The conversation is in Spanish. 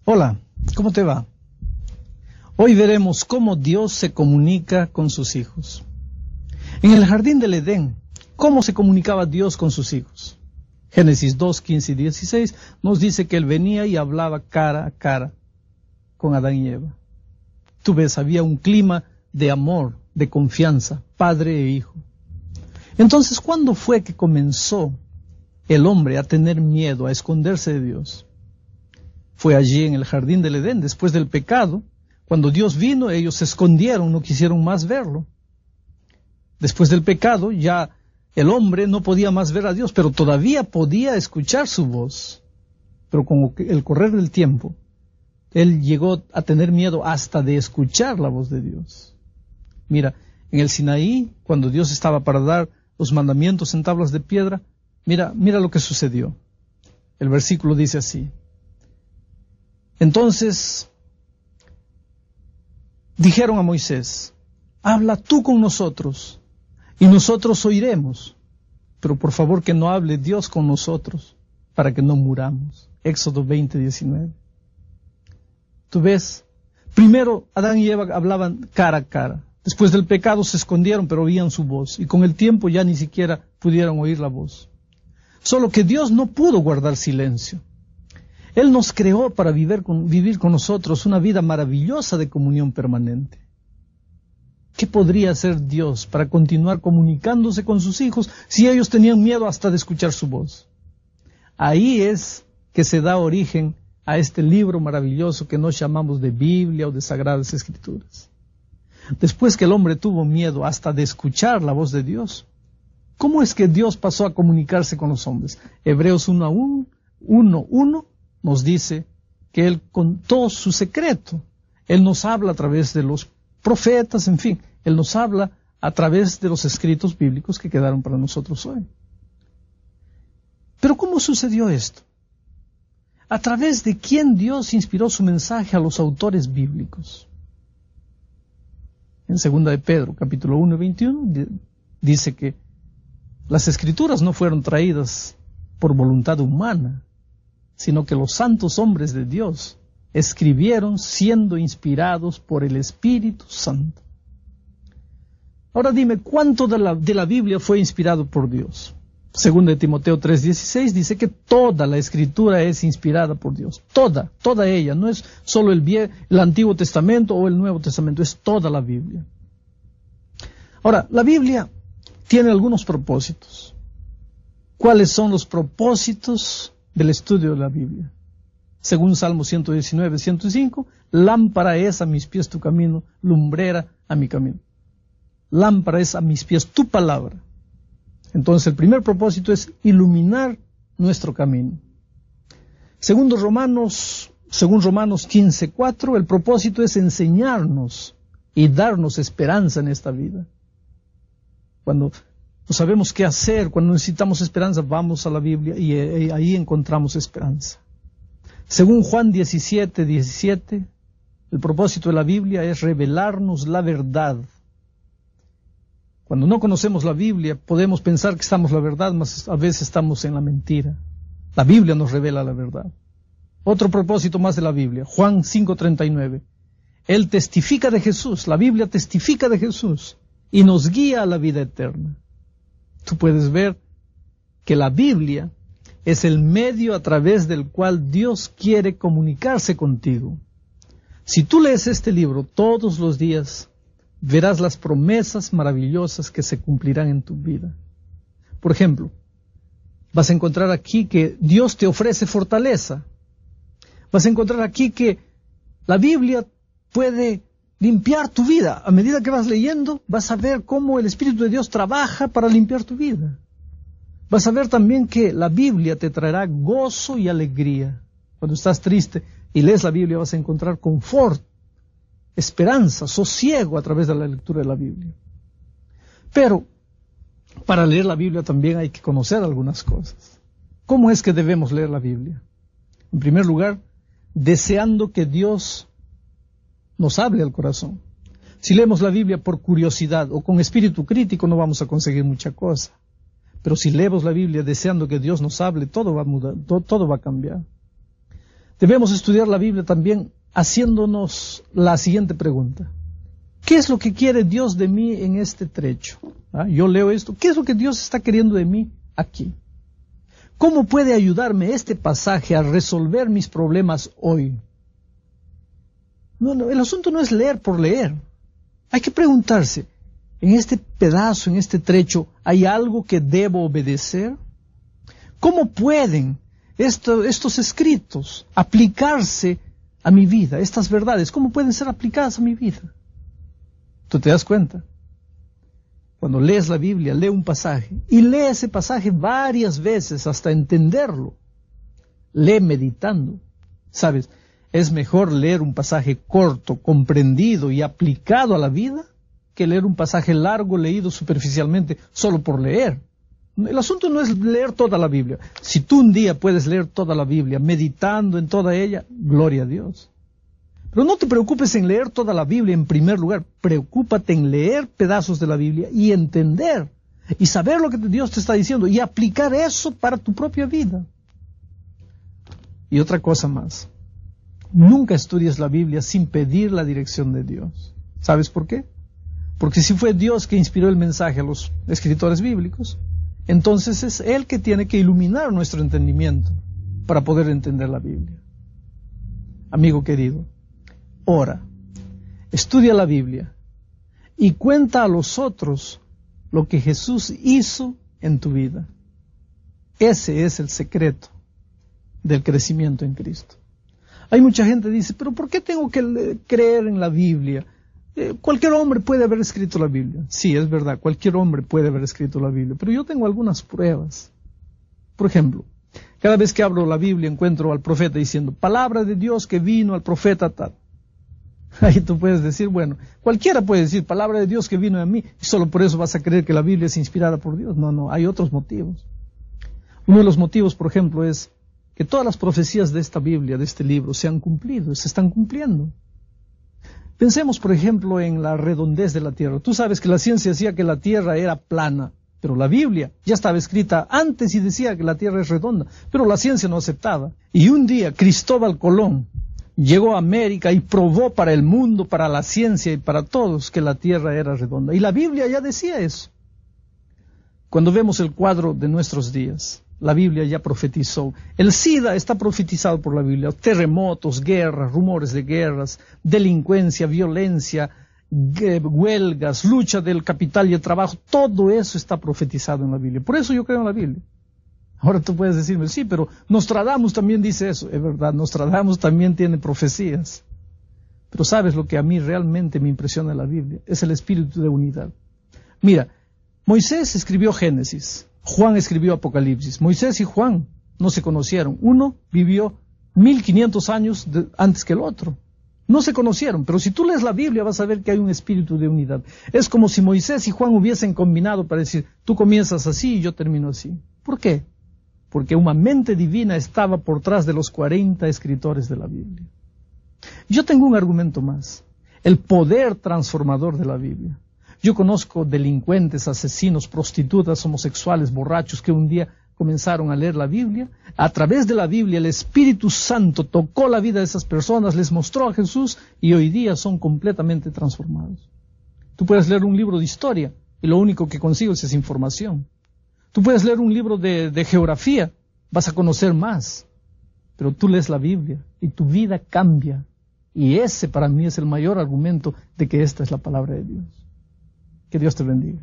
Hola, ¿cómo te va? Hoy veremos cómo Dios se comunica con sus hijos. En el jardín del Edén, ¿cómo se comunicaba Dios con sus hijos? Génesis 2, 15 y 16 nos dice que Él venía y hablaba cara a cara con Adán y Eva. Tú ves, había un clima de amor, de confianza, padre e hijo. Entonces, ¿cuándo fue que comenzó el hombre a tener miedo, a esconderse de Dios? Fue allí en el jardín del Edén, después del pecado. Cuando Dios vino, ellos se escondieron, no quisieron más verlo. Después del pecado, ya el hombre no podía más ver a Dios, pero todavía podía escuchar su voz. Pero con el correr del tiempo, él llegó a tener miedo hasta de escuchar la voz de Dios. Mira, en el Sinaí, cuando Dios estaba para dar los mandamientos en tablas de piedra, mira lo que sucedió. El versículo dice así: entonces dijeron a Moisés: habla tú con nosotros, y nosotros oiremos. Pero por favor que no hable Dios con nosotros, para que no muramos. Éxodo 20, 19. Tú ves, primero Adán y Eva hablaban cara a cara. Después del pecado se escondieron, pero oían su voz. Y con el tiempo ya ni siquiera pudieron oír la voz. Solo que Dios no pudo guardar silencio. Él nos creó para vivir con nosotros una vida maravillosa de comunión permanente. ¿Qué podría hacer Dios para continuar comunicándose con sus hijos si ellos tenían miedo hasta de escuchar su voz? Ahí es que se da origen a este libro maravilloso que nos llamamos de Biblia o de Sagradas Escrituras. Después que el hombre tuvo miedo hasta de escuchar la voz de Dios, ¿cómo es que Dios pasó a comunicarse con los hombres? Hebreos 1:1 nos dice que Él contó su secreto. Él nos habla a través de los profetas, en fin, Él nos habla a través de los escritos bíblicos que quedaron para nosotros hoy. Pero ¿cómo sucedió esto? ¿A través de quién Dios inspiró su mensaje a los autores bíblicos? En 2 de Pedro, capítulo 1, 21, dice que las escrituras no fueron traídas por voluntad humana, sino que los santos hombres de Dios escribieron siendo inspirados por el Espíritu Santo. Ahora dime, ¿cuánto de la Biblia fue inspirado por Dios? 2 de Timoteo 3:16 dice que toda la Escritura es inspirada por Dios. Toda ella. No es solo el Antiguo Testamento o el Nuevo Testamento, es toda la Biblia. Ahora, la Biblia tiene algunos propósitos. ¿Cuáles son los propósitos del estudio de la Biblia? Según Salmo 119, 105, lámpara es a mis pies tu camino, lumbrera a mi camino. Lámpara es a mis pies tu palabra. Entonces el primer propósito es iluminar nuestro camino. Según Romanos 15:4, el propósito es enseñarnos y darnos esperanza en esta vida. Cuando no sabemos qué hacer, cuando necesitamos esperanza, vamos a la Biblia y ahí encontramos esperanza. Según Juan 17:17, el propósito de la Biblia es revelarnos la verdad. Cuando no conocemos la Biblia, podemos pensar que estamos en la verdad, mas a veces estamos en la mentira. La Biblia nos revela la verdad. Otro propósito más de la Biblia, Juan 5:39. Él testifica de Jesús, la Biblia testifica de Jesús y nos guía a la vida eterna. Tú puedes ver que la Biblia es el medio a través del cual Dios quiere comunicarse contigo. Si tú lees este libro todos los días, verás las promesas maravillosas que se cumplirán en tu vida. Por ejemplo, vas a encontrar aquí que Dios te ofrece fortaleza. Vas a encontrar aquí que la Biblia puede limpiar tu vida. A medida que vas leyendo, vas a ver cómo el Espíritu de Dios trabaja para limpiar tu vida. Vas a ver también que la Biblia te traerá gozo y alegría. Cuando estás triste y lees la Biblia, vas a encontrar confort, esperanza, sosiego a través de la lectura de la Biblia. Pero para leer la Biblia también hay que conocer algunas cosas. ¿Cómo es que debemos leer la Biblia? En primer lugar, deseando que Dios nos hable al corazón. Si leemos la Biblia por curiosidad o con espíritu crítico, no vamos a conseguir mucha cosa. Pero si leemos la Biblia deseando que Dios nos hable, todo va a mudar, todo va a cambiar. Debemos estudiar la Biblia también haciéndonos la siguiente pregunta. ¿Qué es lo que quiere Dios de mí en este trecho? Yo leo esto. ¿Qué es lo que Dios está queriendo de mí aquí? ¿Cómo puede ayudarme este pasaje a resolver mis problemas hoy? No, el asunto no es leer por leer. Hay que preguntarse, en este pedazo, en este trecho, ¿hay algo que debo obedecer? ¿Cómo pueden estos escritos aplicarse a mi vida? Estas verdades, ¿cómo pueden ser aplicadas a mi vida? ¿Tú te das cuenta? Cuando lees la Biblia, lee un pasaje y lee ese pasaje varias veces hasta entenderlo. Lee meditando. ¿Sabes? Es mejor leer un pasaje corto, comprendido y aplicado a la vida que leer un pasaje largo leído superficialmente solo por leer. El asunto no es leer toda la Biblia. Si tú un día puedes leer toda la Biblia, meditando en toda ella, gloria a Dios. Pero no te preocupes en leer toda la Biblia en primer lugar. Preocúpate en leer pedazos de la Biblia y entender y saber lo que Dios te está diciendo y aplicar eso para tu propia vida. Y otra cosa más. Nunca estudies la Biblia sin pedir la dirección de Dios. ¿Sabes por qué? Porque si fue Dios que inspiró el mensaje a los escritores bíblicos, entonces es Él que tiene que iluminar nuestro entendimiento para poder entender la Biblia. Amigo querido, ora, estudia la Biblia y cuenta a los otros lo que Jesús hizo en tu vida. Ese es el secreto del crecimiento en Cristo. Hay mucha gente que dice, pero ¿por qué tengo que creer en la Biblia? Cualquier hombre puede haber escrito la Biblia. Sí, es verdad, cualquier hombre puede haber escrito la Biblia, pero yo tengo algunas pruebas. Por ejemplo, cada vez que abro la Biblia encuentro al profeta diciendo, palabra de Dios que vino al profeta tal. Ahí tú puedes decir, bueno, cualquiera puede decir, palabra de Dios que vino a mí, y solo por eso vas a creer que la Biblia es inspirada por Dios. No, hay otros motivos. Uno de los motivos, por ejemplo, es que todas las profecías de esta Biblia, de este libro, se han cumplido, se están cumpliendo. Pensemos, por ejemplo, en la redondez de la Tierra. Tú sabes que la ciencia decía que la Tierra era plana, pero la Biblia ya estaba escrita antes y decía que la Tierra es redonda, pero la ciencia no aceptaba. Y un día Cristóbal Colón llegó a América y probó para el mundo, para la ciencia y para todos que la Tierra era redonda. Y la Biblia ya decía eso. Cuando vemos el cuadro de nuestros días, la Biblia ya profetizó. El SIDA está profetizado por la Biblia. Terremotos, guerras, rumores de guerras, delincuencia, violencia, huelgas, lucha del capital y el trabajo. Todo eso está profetizado en la Biblia. Por eso yo creo en la Biblia. Ahora tú puedes decirme, sí, pero Nostradamus también dice eso. Es verdad, Nostradamus también tiene profecías. Pero ¿sabes lo que a mí realmente me impresiona de la Biblia? Es el espíritu de unidad. Mira, Moisés escribió Génesis. Juan escribió Apocalipsis. Moisés y Juan no se conocieron. Uno vivió 1500 años antes que el otro. No se conocieron, pero si tú lees la Biblia vas a ver que hay un espíritu de unidad. Es como si Moisés y Juan hubiesen combinado para decir, tú comienzas así y yo termino así. ¿Por qué? Porque una mente divina estaba por detrás de los 40 escritores de la Biblia. Yo tengo un argumento más. El poder transformador de la Biblia. Yo conozco delincuentes, asesinos, prostitutas, homosexuales, borrachos que un día comenzaron a leer la Biblia. A través de la Biblia el Espíritu Santo tocó la vida de esas personas, les mostró a Jesús y hoy día son completamente transformados. Tú puedes leer un libro de historia y lo único que consigues es información. Tú puedes leer un libro de geografía, vas a conocer más. Pero tú lees la Biblia y tu vida cambia. Y ese para mí es el mayor argumento de que esta es la palabra de Dios. Que Dios te bendiga.